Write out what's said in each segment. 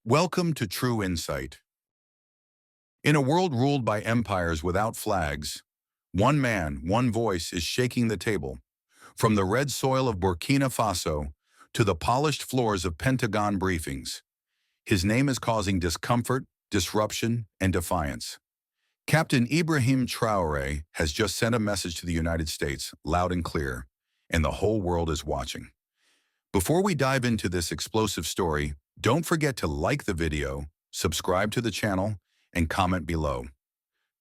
Welcome to True Insight. In a world ruled by empires without flags, one man, one voice is shaking the table. From the red soil of Burkina Faso to the polished floors of Pentagon briefings, his name is causing discomfort, disruption, and defiance. Captain Ibrahim Traoré has just sent a message to the United States, loud and clear, and the whole world is watching. Before we dive into this explosive story, don't forget to like the video, subscribe to the channel, and comment below.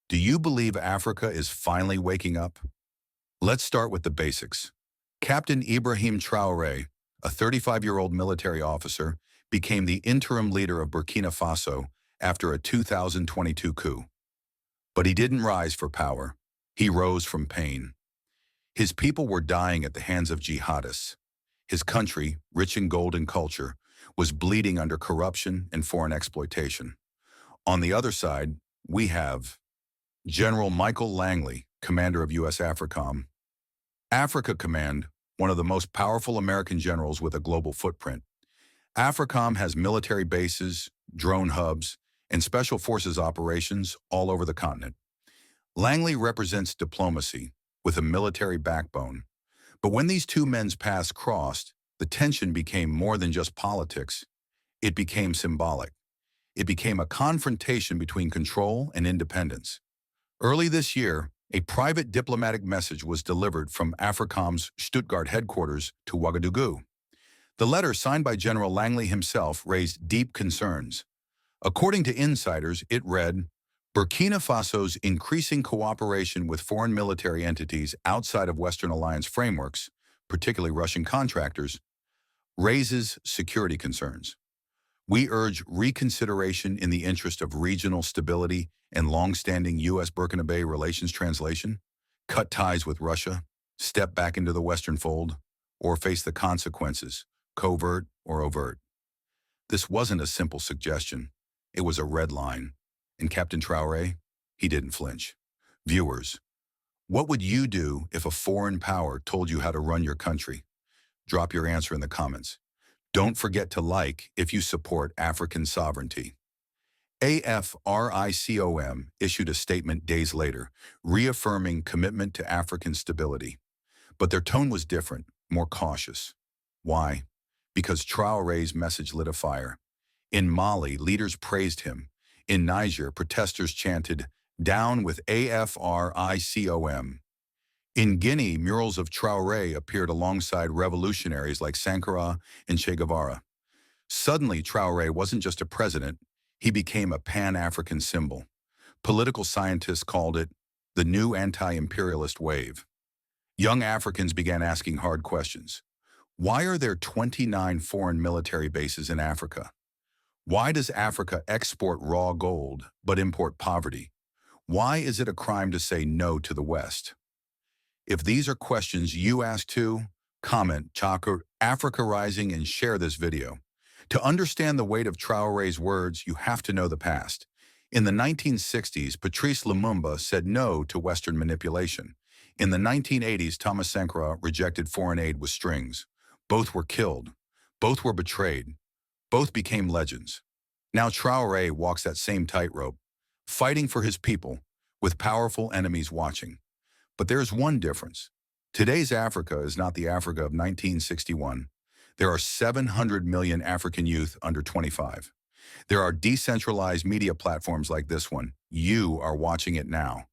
Do you believe Africa is finally waking up? Let's start with the basics. Captain Ibrahim Traoré, a 35-year-old military officer, became the interim leader of Burkina Faso after a 2022 coup. But he didn't rise for power. He rose from pain. His people were dying at the hands of jihadists. His country, rich in gold and culture, was bleeding under corruption and foreign exploitation. On the other side, we have General Michael Langley, commander of U.S. AFRICOM. Africa Command, one of the most powerful American generals with a global footprint. AFRICOM has military bases, drone hubs, and special forces operations all over the continent. Langley represents diplomacy with a military backbone. But when these two men's paths crossed, the tension became more than just politics. It became symbolic. It became a confrontation between control and independence. Early this year, a private diplomatic message was delivered from AFRICOM's Stuttgart headquarters to Ouagadougou. The letter, signed by General Langley himself, raised deep concerns. According to insiders, it read, Burkina Faso's increasing cooperation with foreign military entities outside of Western alliance frameworks, particularly Russian contractors, raises security concerns. We urge reconsideration in the interest of regional stability and long-standing U.S.-Burkina Faso relations. Translation: cut ties with Russia, step back into the Western fold, or face the consequences, covert or overt. This wasn't a simple suggestion. It was a red line. And Captain Traoré, he didn't flinch. Viewers, what would you do if a foreign power told you how to run your country? Drop your answer in the comments. Don't forget to like if you support African sovereignty. AFRICOM issued a statement days later, reaffirming commitment to African stability. But their tone was different, more cautious. Why? Because Traoré's message lit a fire. In Mali, leaders praised him. In Niger, protesters chanted, "Down with AFRICOM." In Guinea, murals of Traoré appeared alongside revolutionaries like Sankara and Che Guevara. Suddenly, Traoré wasn't just a president, he became a pan-African symbol. Political scientists called it the new anti-imperialist wave. Young Africans began asking hard questions. Why are there 29 foreign military bases in Africa? Why does Africa export raw gold but import poverty? Why is it a crime to say no to the West? If these are questions you ask too, comment Africa Rising and share this video. To understand the weight of Traoré's words, you have to know the past. In the 1960s, Patrice Lumumba said no to Western manipulation. In the 1980s, Thomas Sankara rejected foreign aid with strings. Both were killed. Both were betrayed. Both became legends. Now Traoré walks that same tightrope, fighting for his people, with powerful enemies watching. But there's one difference. Today's Africa is not the Africa of 1961. There are 700 million African youth under 25. There are decentralized media platforms like this one. You are watching it now.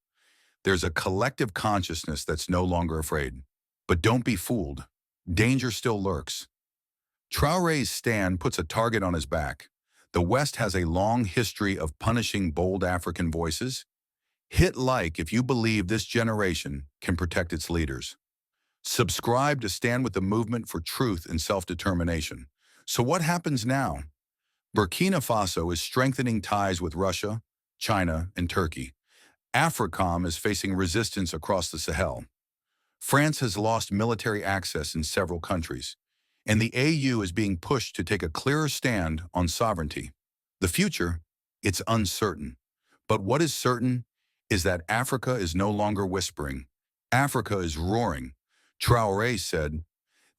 There's a collective consciousness that's no longer afraid. But don't be fooled. Danger still lurks. Traoré's stand puts a target on his back. The West has a long history of punishing bold African voices. Hit like if you believe this generation can protect its leaders. Subscribe to stand with the movement for truth and self-determination. So what happens now? Burkina Faso is strengthening ties with Russia, China, and Turkey. AFRICOM is facing resistance across the Sahel. France has lost military access in several countries, and the AU is being pushed to take a clearer stand on sovereignty. The future, it's uncertain. But what is certain is that Africa is no longer whispering. Africa is roaring. Traoré said,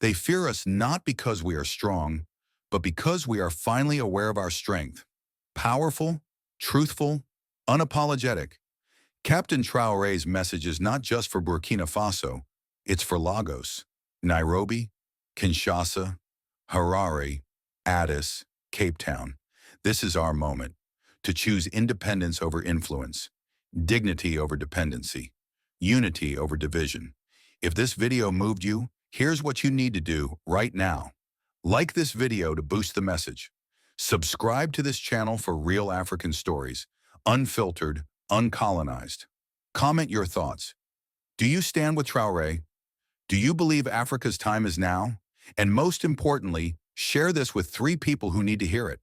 "They fear us not because we are strong, but because we are finally aware of our strength. Powerful, truthful, unapologetic. Captain Traoré's message is not just for Burkina Faso, it's for Lagos, Nairobi, Kinshasa, Harare, Addis, Cape Town. This is our moment to choose independence over influence, dignity over dependency, unity over division. If this video moved you, here's what you need to do right now. Like this video to boost the message. Subscribe to this channel for real African stories, unfiltered, uncolonized. Comment your thoughts. Do you stand with Traoré? Do you believe Africa's time is now? And most importantly, share this with 3 people who need to hear it.